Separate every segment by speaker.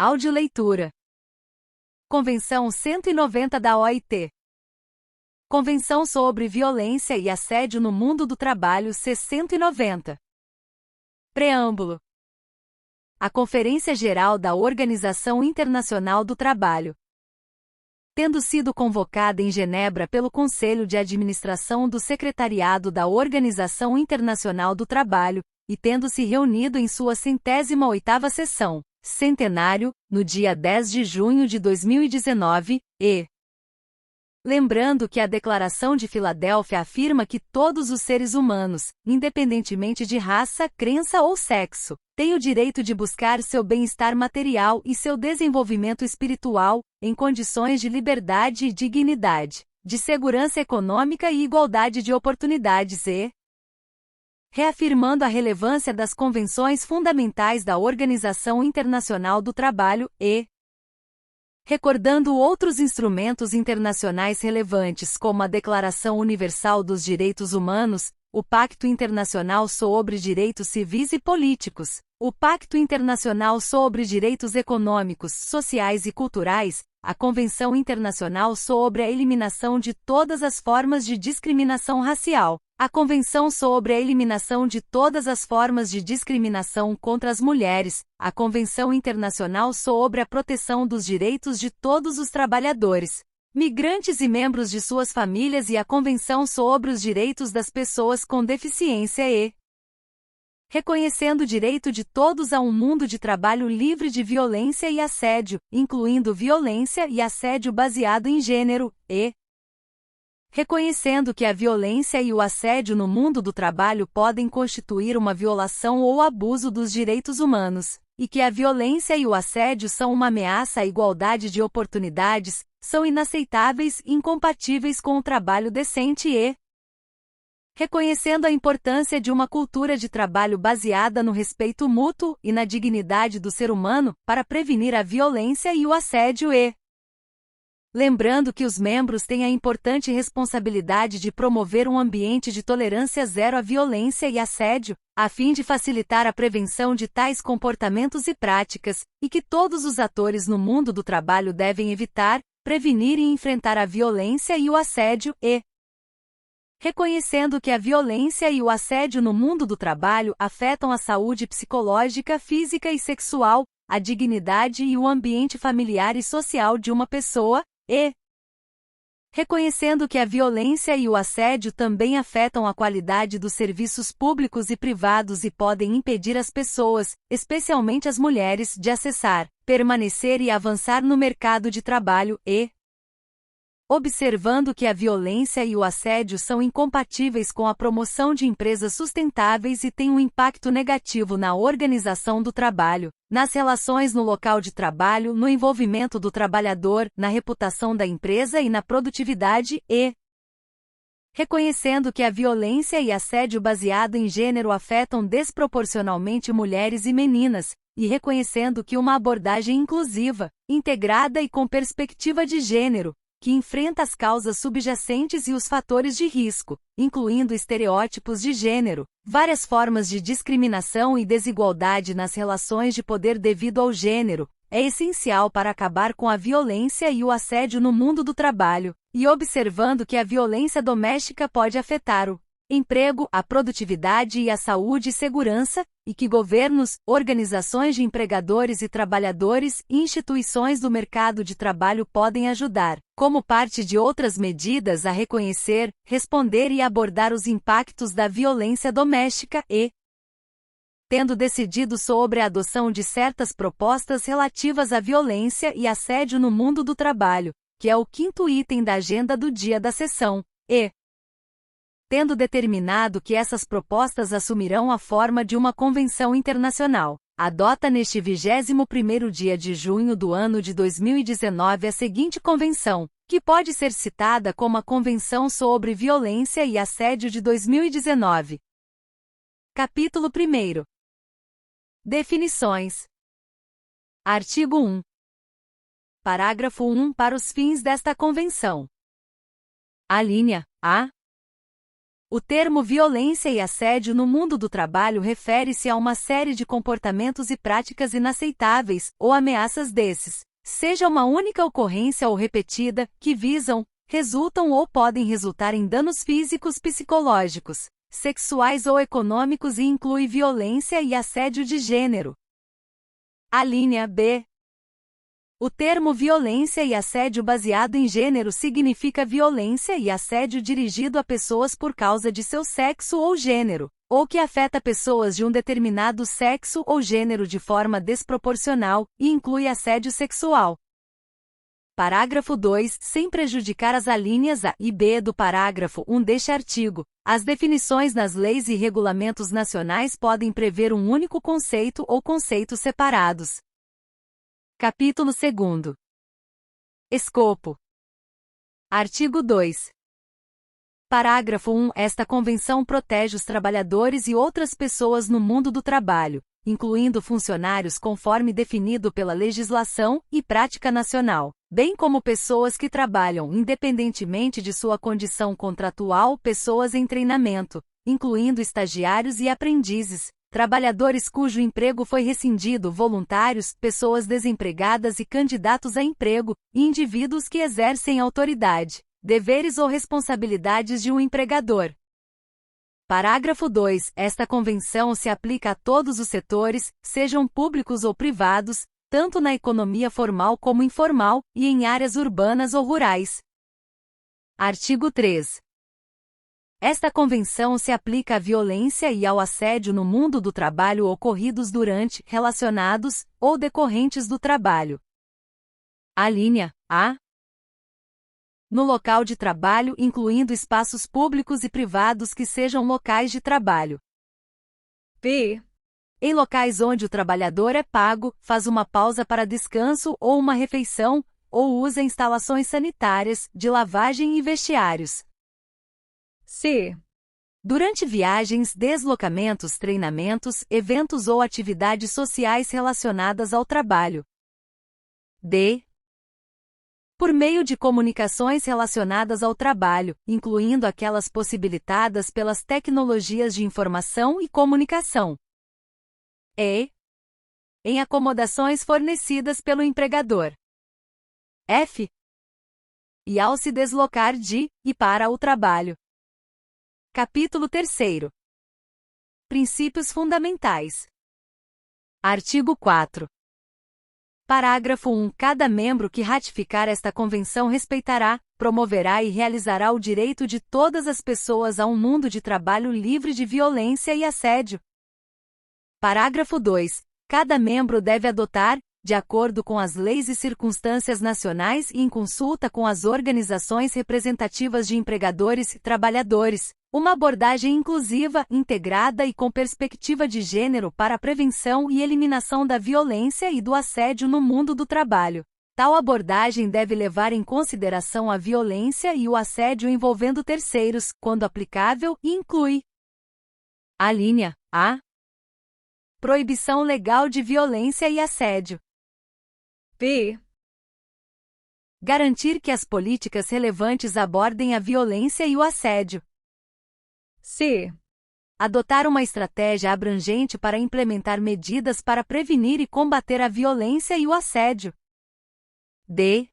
Speaker 1: Audioleitura. Convenção 190 da OIT. Convenção sobre Violência e Assédio no Mundo do Trabalho C-190. Preâmbulo. A Conferência Geral da Organização Internacional do Trabalho, tendo sido convocada em Genebra pelo Conselho de Administração do Secretariado da Organização Internacional do Trabalho, e tendo se reunido em sua 108ª sessão, centenário, no dia 10 de junho de 2019, e lembrando que a Declaração de Filadélfia afirma que todos os seres humanos, independentemente de raça, crença ou sexo, têm o direito de buscar seu bem-estar material e seu desenvolvimento espiritual, em condições de liberdade e dignidade, de segurança econômica e igualdade de oportunidades e reafirmando a relevância das convenções fundamentais da Organização Internacional do Trabalho e recordando outros instrumentos internacionais relevantes como a Declaração Universal dos Direitos Humanos, o Pacto Internacional sobre Direitos Civis e Políticos, o Pacto Internacional sobre Direitos Econômicos, Sociais e Culturais, a Convenção Internacional sobre a Eliminação de todas as formas de discriminação racial, a Convenção sobre a Eliminação de todas as formas de discriminação contra as mulheres, a Convenção Internacional sobre a Proteção dos Direitos de todos os trabalhadores, migrantes e membros de suas famílias e a Convenção sobre os Direitos das Pessoas com Deficiência e reconhecendo o direito de todos a um mundo de trabalho livre de violência e assédio, incluindo violência e assédio baseado em gênero, e reconhecendo que a violência e o assédio no mundo do trabalho podem constituir uma violação ou abuso dos direitos humanos, e que a violência e o assédio são uma ameaça à igualdade de oportunidades, são inaceitáveis e incompatíveis com o trabalho decente e reconhecendo a importância de uma cultura de trabalho baseada no respeito mútuo e na dignidade do ser humano, para prevenir a violência e o assédio e lembrando que os membros têm a importante responsabilidade de promover um ambiente de tolerância zero à violência e assédio, a fim de facilitar a prevenção de tais comportamentos e práticas, e que todos os atores no mundo do trabalho devem evitar, prevenir e enfrentar a violência e o assédio e reconhecendo que a violência e o assédio no mundo do trabalho afetam a saúde psicológica, física e sexual, a dignidade e o ambiente familiar e social de uma pessoa, e reconhecendo que a violência e o assédio também afetam a qualidade dos serviços públicos e privados e podem impedir as pessoas, especialmente as mulheres, de acessar, permanecer e avançar no mercado de trabalho e observando que a violência e o assédio são incompatíveis com a promoção de empresas sustentáveis e têm um impacto negativo na organização do trabalho, nas relações no local de trabalho, no envolvimento do trabalhador, na reputação da empresa e na produtividade e reconhecendo que a violência e assédio baseado em gênero afetam desproporcionalmente mulheres e meninas, e reconhecendo que uma abordagem inclusiva, integrada e com perspectiva de gênero, que enfrenta as causas subjacentes e os fatores de risco, incluindo estereótipos de gênero, várias formas de discriminação e desigualdade nas relações de poder devido ao gênero, é essencial para acabar com a violência e o assédio no mundo do trabalho, e observando que a violência doméstica pode afetar o emprego, a produtividade e a saúde e segurança, e que governos, organizações de empregadores e trabalhadores e instituições do mercado de trabalho podem ajudar, como parte de outras medidas, a reconhecer, responder e abordar os impactos da violência doméstica e tendo decidido sobre a adoção de certas propostas relativas à violência e assédio no mundo do trabalho, que é o 5º item da agenda do dia da sessão, e tendo determinado que essas propostas assumirão a forma de uma convenção internacional, adota neste 21º dia de junho do ano de 2019 a seguinte convenção, que pode ser citada como a Convenção sobre Violência e Assédio de 2019. Capítulo 1. Definições. Artigo 1. Parágrafo 1. Para os fins desta convenção. Alínea A. O termo violência e assédio no mundo do trabalho refere-se a uma série de comportamentos e práticas inaceitáveis, ou ameaças desses, seja uma única ocorrência ou repetida, que visam, resultam ou podem resultar em danos físicos, psicológicos, sexuais ou econômicos e inclui violência e assédio de gênero. A linha B. O termo violência e assédio baseado em gênero significa violência e assédio dirigido a pessoas por causa de seu sexo ou gênero, ou que afeta pessoas de um determinado sexo ou gênero de forma desproporcional, e inclui assédio sexual. Parágrafo 2. Sem prejudicar as alíneas A e B do parágrafo 1 deste artigo, as definições nas leis e regulamentos nacionais podem prever um único conceito ou conceitos separados. Capítulo 2. Escopo. Artigo 2. Parágrafo 1. Esta convenção protege os trabalhadores e outras pessoas no mundo do trabalho, incluindo funcionários conforme definido pela legislação e prática nacional, bem como pessoas que trabalham independentemente de sua condição contratual, pessoas em treinamento, incluindo estagiários e aprendizes, trabalhadores cujo emprego foi rescindido, voluntários, pessoas desempregadas e candidatos a emprego, e indivíduos que exercem autoridade, deveres ou responsabilidades de um empregador. Parágrafo 2. Esta convenção se aplica a todos os setores, sejam públicos ou privados, tanto na economia formal como informal, e em áreas urbanas ou rurais. Artigo 3. Esta convenção se aplica à violência e ao assédio no mundo do trabalho ocorridos durante, relacionados, ou decorrentes do trabalho. A linha A. No local de trabalho, incluindo espaços públicos e privados que sejam locais de trabalho. B. Em locais onde o trabalhador é pago, faz uma pausa para descanso ou uma refeição, ou usa instalações sanitárias, de lavagem e vestiários. C. Durante viagens, deslocamentos, treinamentos, eventos ou atividades sociais relacionadas ao trabalho. D. Por meio de comunicações relacionadas ao trabalho, incluindo aquelas possibilitadas pelas tecnologias de informação e comunicação. E. Em acomodações fornecidas pelo empregador. F. E ao se deslocar de e para o trabalho. Capítulo 3. Princípios fundamentais. Artigo 4. Parágrafo 1. Cada membro que ratificar esta convenção respeitará, promoverá e realizará o direito de todas as pessoas a um mundo de trabalho livre de violência e assédio. Parágrafo 2. Cada membro deve adotar, de acordo com as leis e circunstâncias nacionais e em consulta com as organizações representativas de empregadores e trabalhadores, uma abordagem inclusiva, integrada e com perspectiva de gênero para a prevenção e eliminação da violência e do assédio no mundo do trabalho. Tal abordagem deve levar em consideração a violência e o assédio envolvendo terceiros, quando aplicável, e inclui: a linha A. Proibição legal de violência e assédio. B. Garantir que as políticas relevantes abordem a violência e o assédio. C. Adotar uma estratégia abrangente para implementar medidas para prevenir e combater a violência e o assédio. D.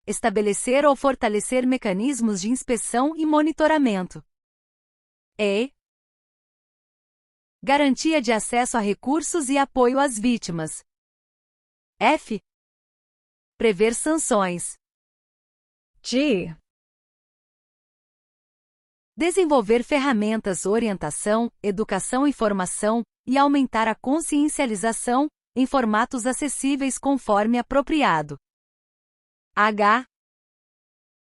Speaker 1: Estabelecer ou fortalecer mecanismos de inspeção e monitoramento. E. Garantia de acesso a recursos e apoio às vítimas. F. Prever sanções. G. Desenvolver ferramentas, orientação, educação e formação, e aumentar a consciencialização, em formatos acessíveis conforme apropriado. H.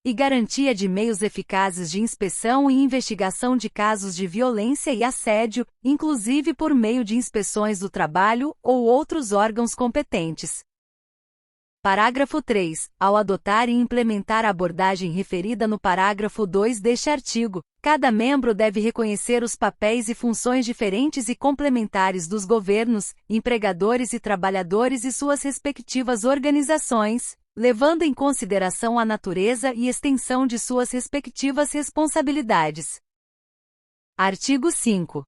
Speaker 1: E garantia de meios eficazes de inspeção e investigação de casos de violência e assédio, inclusive por meio de inspeções do trabalho ou outros órgãos competentes. Parágrafo 3. Ao adotar e implementar a abordagem referida no parágrafo 2 deste artigo, cada membro deve reconhecer os papéis e funções diferentes e complementares dos governos, empregadores e trabalhadores e suas respectivas organizações, levando em consideração a natureza e extensão de suas respectivas responsabilidades. Artigo 5.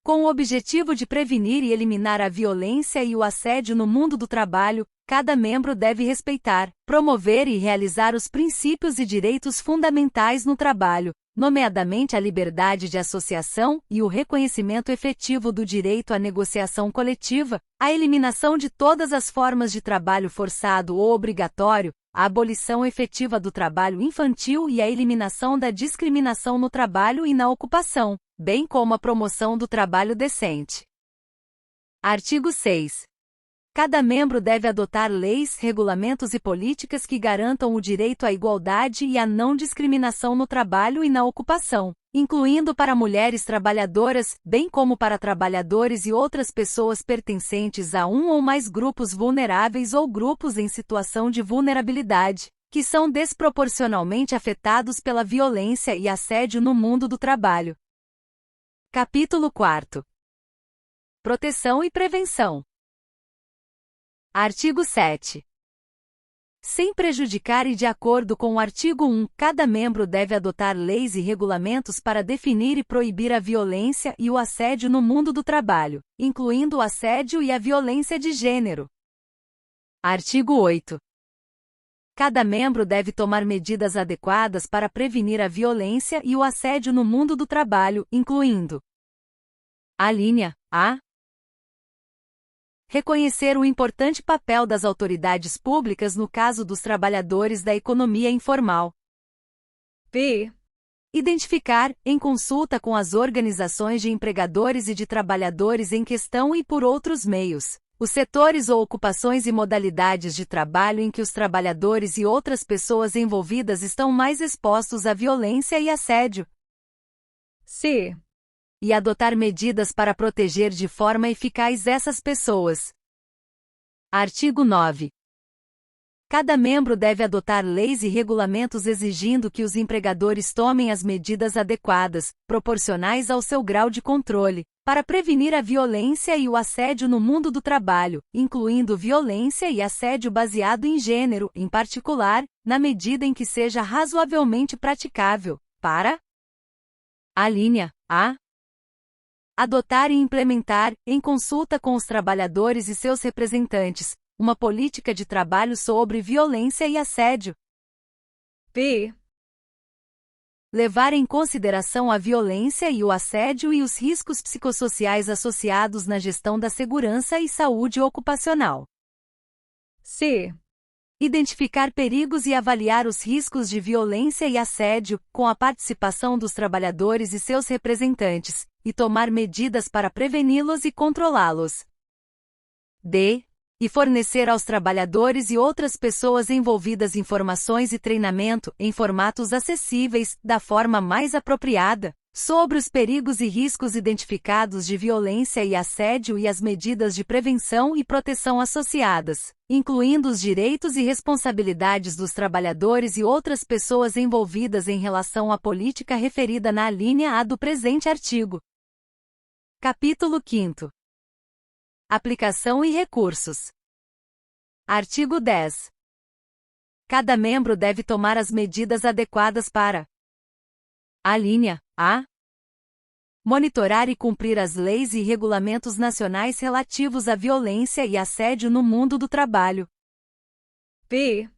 Speaker 1: Com o objetivo de prevenir e eliminar a violência e o assédio no mundo do trabalho, cada membro deve respeitar, promover e realizar os princípios e direitos fundamentais no trabalho, nomeadamente a liberdade de associação e o reconhecimento efetivo do direito à negociação coletiva, a eliminação de todas as formas de trabalho forçado ou obrigatório, a abolição efetiva do trabalho infantil e a eliminação da discriminação no trabalho e na ocupação, bem como a promoção do trabalho decente. Artigo 6. Cada membro deve adotar leis, regulamentos e políticas que garantam o direito à igualdade e à não discriminação no trabalho e na ocupação, incluindo para mulheres trabalhadoras, bem como para trabalhadores e outras pessoas pertencentes a um ou mais grupos vulneráveis ou grupos em situação de vulnerabilidade, que são desproporcionalmente afetados pela violência e assédio no mundo do trabalho. Capítulo 4. Proteção e prevenção. Artigo 7. Sem prejudicar e de acordo com o artigo 1, cada membro deve adotar leis e regulamentos para definir e proibir a violência e o assédio no mundo do trabalho, incluindo o assédio e a violência de gênero. Artigo 8. Cada membro deve tomar medidas adequadas para prevenir a violência e o assédio no mundo do trabalho, incluindo: alínea A. Reconhecer o importante papel das autoridades públicas no caso dos trabalhadores da economia informal. B. Identificar, em consulta com as organizações de empregadores e de trabalhadores em questão e por outros meios, os setores ou ocupações e modalidades de trabalho em que os trabalhadores e outras pessoas envolvidas estão mais expostos à violência e assédio. C. E adotar medidas para proteger de forma eficaz essas pessoas. Artigo 9. Cada membro deve adotar leis e regulamentos exigindo que os empregadores tomem as medidas adequadas, proporcionais ao seu grau de controle, para prevenir a violência e o assédio no mundo do trabalho, incluindo violência e assédio baseado em gênero, em particular, na medida em que seja razoavelmente praticável, para: alínea A. Adotar e implementar, em consulta com os trabalhadores e seus representantes, uma política de trabalho sobre violência e assédio. B. Levar em consideração a violência e o assédio e os riscos psicossociais associados na gestão da segurança e saúde ocupacional. C. Identificar perigos e avaliar os riscos de violência e assédio, com a participação dos trabalhadores e seus representantes, e tomar medidas para preveni-los e controlá-los. D. E fornecer aos trabalhadores e outras pessoas envolvidas informações e treinamento, em formatos acessíveis, da forma mais apropriada, sobre os perigos e riscos identificados de violência e assédio e as medidas de prevenção e proteção associadas, incluindo os direitos e responsabilidades dos trabalhadores e outras pessoas envolvidas em relação à política referida na alínea A do presente artigo. Capítulo 5. Aplicação e recursos. Artigo 10. Cada membro deve tomar as medidas adequadas para: alínea A. Monitorar e cumprir as leis e regulamentos nacionais relativos à violência e assédio no mundo do trabalho. B.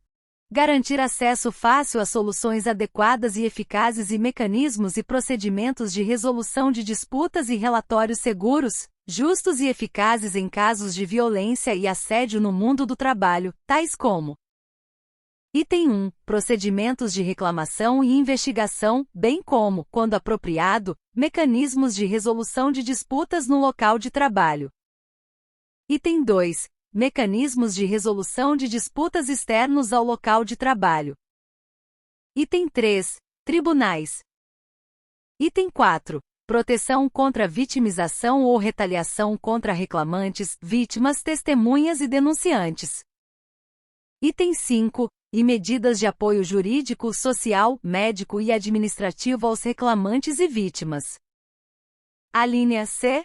Speaker 1: Garantir acesso fácil a soluções adequadas e eficazes e mecanismos e procedimentos de resolução de disputas e relatórios seguros, justos e eficazes em casos de violência e assédio no mundo do trabalho, tais como: item 1. Procedimentos de reclamação e investigação, bem como, quando apropriado, mecanismos de resolução de disputas no local de trabalho. Item 2. Mecanismos de resolução de disputas externos ao local de trabalho. Item 3. Tribunais. Item 4. Proteção contra vitimização ou retaliação contra reclamantes, vítimas, testemunhas e denunciantes. Item 5. E medidas de apoio jurídico, social, médico e administrativo aos reclamantes e vítimas. Alínea C.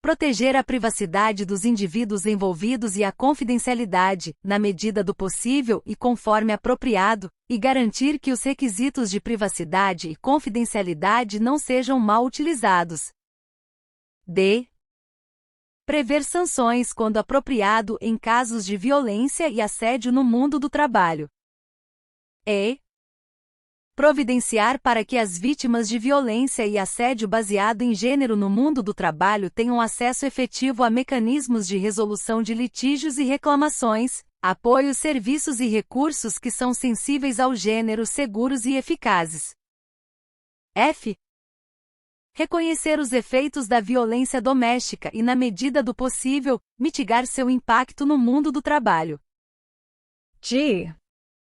Speaker 1: Proteger a privacidade dos indivíduos envolvidos e a confidencialidade, na medida do possível e conforme apropriado, e garantir que os requisitos de privacidade e confidencialidade não sejam mal utilizados. D. Prever sanções quando apropriado em casos de violência e assédio no mundo do trabalho. E. Providenciar para que as vítimas de violência e assédio baseado em gênero no mundo do trabalho tenham acesso efetivo a mecanismos de resolução de litígios e reclamações, apoio, serviços e recursos que são sensíveis ao gênero, seguros e eficazes. F. Reconhecer os efeitos da violência doméstica e, na medida do possível, mitigar seu impacto no mundo do trabalho. G.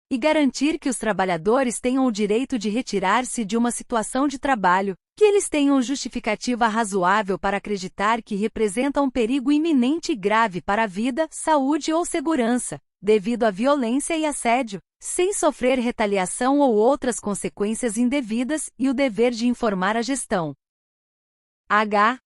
Speaker 1: E garantir que os trabalhadores tenham o direito de retirar-se de uma situação de trabalho, que eles tenham justificativa razoável para acreditar que representa um perigo iminente e grave para a vida, saúde ou segurança, devido à violência e assédio, sem sofrer retaliação ou outras consequências indevidas, e o dever de informar a gestão. H.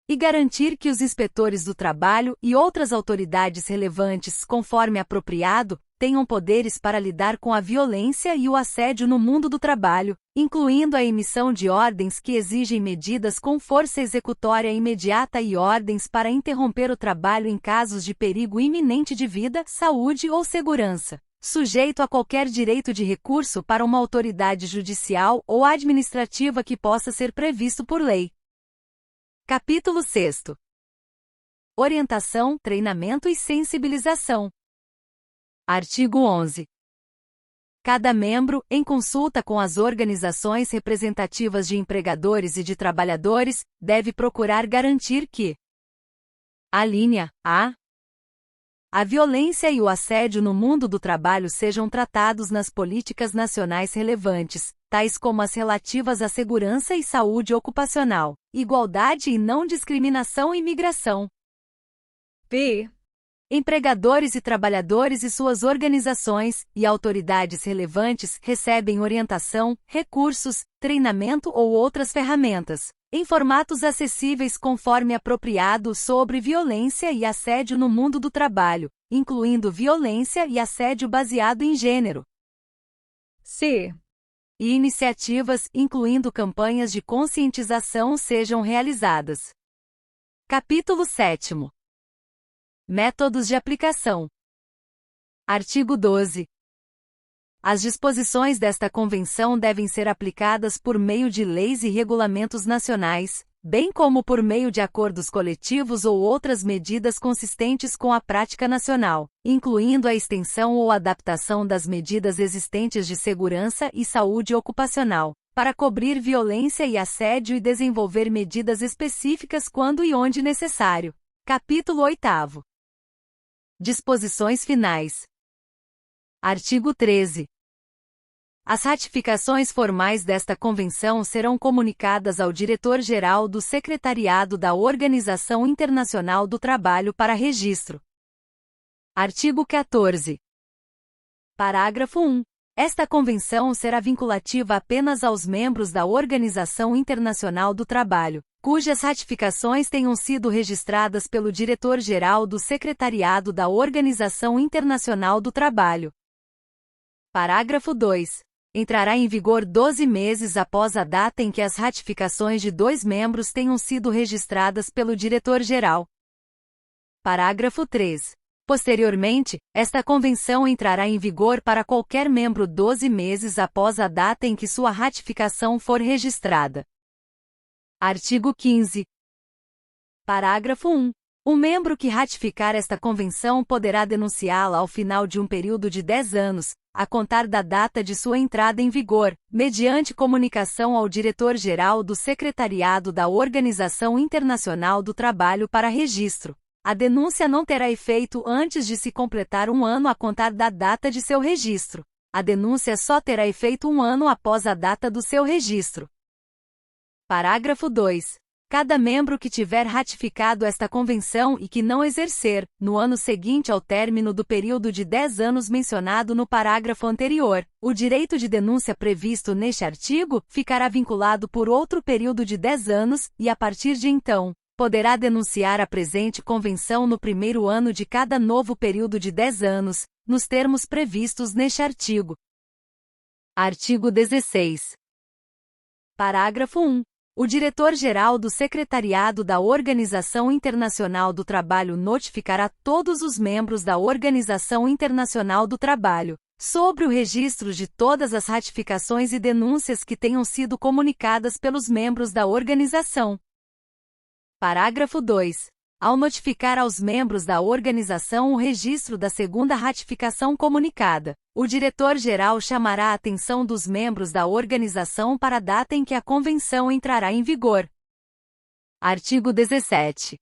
Speaker 1: E garantir que os inspetores do trabalho e outras autoridades relevantes, conforme apropriado, tenham poderes para lidar com a violência e o assédio no mundo do trabalho, incluindo a emissão de ordens que exigem medidas com força executória imediata e ordens para interromper o trabalho em casos de perigo iminente de vida, saúde ou segurança, sujeito a qualquer direito de recurso para uma autoridade judicial ou administrativa que possa ser previsto por lei. Capítulo 6. Orientação, treinamento e sensibilização. Artigo 11. Cada membro, em consulta com as organizações representativas de empregadores e de trabalhadores, deve procurar garantir que: alínea A. A violência e o assédio no mundo do trabalho sejam tratados nas políticas nacionais relevantes, tais como as relativas à segurança e saúde ocupacional, igualdade e não discriminação e imigração. B. Empregadores e trabalhadores e suas organizações e autoridades relevantes recebem orientação, recursos, treinamento ou outras ferramentas, em formatos acessíveis conforme apropriado sobre violência e assédio no mundo do trabalho, incluindo violência e assédio baseado em gênero. C. E iniciativas, incluindo campanhas de conscientização, sejam realizadas. Capítulo 7. Métodos de aplicação. Artigo 12. As disposições desta Convenção devem ser aplicadas por meio de leis e regulamentos nacionais, bem como por meio de acordos coletivos ou outras medidas consistentes com a prática nacional, incluindo a extensão ou adaptação das medidas existentes de segurança e saúde ocupacional, para cobrir violência e assédio e desenvolver medidas específicas quando e onde necessário. Capítulo 8. Disposições finais. Artigo 13. As ratificações formais desta Convenção serão comunicadas ao Diretor-Geral do Secretariado da Organização Internacional do Trabalho para registro. Artigo 14. Parágrafo 1. Esta Convenção será vinculativa apenas aos membros da Organização Internacional do Trabalho, cujas ratificações tenham sido registradas pelo Diretor-Geral do Secretariado da Organização Internacional do Trabalho. Parágrafo 2. Entrará em vigor 12 meses após a data em que as ratificações de 2 membros tenham sido registradas pelo Diretor-Geral. Parágrafo 3. Posteriormente, esta Convenção entrará em vigor para qualquer membro 12 meses após a data em que sua ratificação for registrada. Artigo 15. Parágrafo 1. O membro que ratificar esta Convenção poderá denunciá-la ao final de um período de 10 anos, a contar da data de sua entrada em vigor, mediante comunicação ao Diretor-Geral do Secretariado da Organização Internacional do Trabalho para registro. A denúncia não terá efeito antes de se completar um ano a contar da data de seu registro. A denúncia só terá efeito um ano após a data do seu registro. Parágrafo 2. Cada membro que tiver ratificado esta Convenção e que não exercer, no ano seguinte ao término do período de 10 anos mencionado no parágrafo anterior, o direito de denúncia previsto neste artigo ficará vinculado por outro período de 10 anos, e a partir de então, poderá denunciar a presente convenção no primeiro ano de cada novo período de 10 anos, nos termos previstos neste artigo. Artigo 16. Parágrafo 1. O diretor-geral do Secretariado da Organização Internacional do Trabalho notificará todos os membros da Organização Internacional do Trabalho sobre o registro de todas as ratificações e denúncias que tenham sido comunicadas pelos membros da organização. Parágrafo 2. Ao notificar aos membros da organização o registro da segunda ratificação comunicada, o diretor-geral chamará a atenção dos membros da organização para a data em que a convenção entrará em vigor. Artigo 17.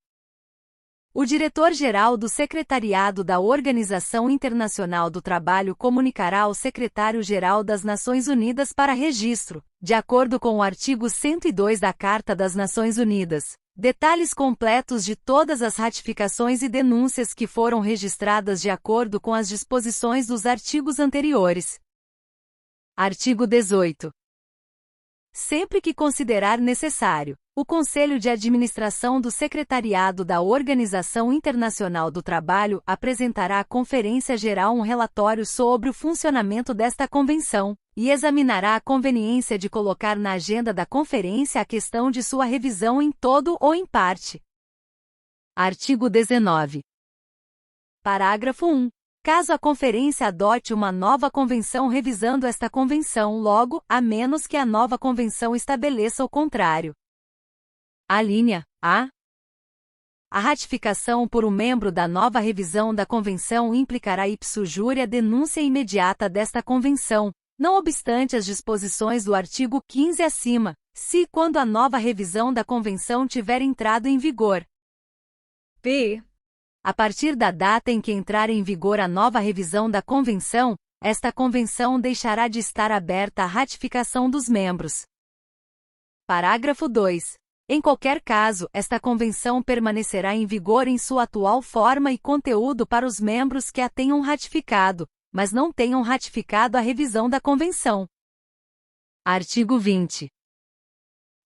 Speaker 1: O diretor-geral do Secretariado da Organização Internacional do Trabalho comunicará ao secretário-geral das Nações Unidas para registro, de acordo com o artigo 102 da Carta das Nações Unidas, detalhes completos de todas as ratificações e denúncias que foram registradas de acordo com as disposições dos artigos anteriores. Artigo 18. Sempre que considerar necessário, o Conselho de Administração do Secretariado da Organização Internacional do Trabalho apresentará à Conferência Geral um relatório sobre o funcionamento desta convenção, e examinará a conveniência de colocar na agenda da conferência a questão de sua revisão em todo ou em parte. Artigo 19. Parágrafo 1. Caso a conferência adote uma nova convenção revisando esta convenção logo, a menos que a nova convenção estabeleça o contrário. Alínea A. A ratificação por um membro da nova revisão da convenção implicará ipso jure a denúncia imediata desta convenção, não obstante as disposições do artigo 15 acima, se quando a nova revisão da convenção tiver entrado em vigor. P. A partir da data em que entrar em vigor a nova revisão da convenção, esta convenção deixará de estar aberta à ratificação dos membros. Parágrafo 2. Em qualquer caso, esta convenção permanecerá em vigor em sua atual forma e conteúdo para os membros que a tenham ratificado, mas não tenham ratificado a revisão da convenção. Artigo 20.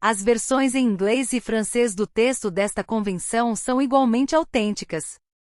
Speaker 1: As versões em inglês e francês do texto desta convenção são igualmente autênticas.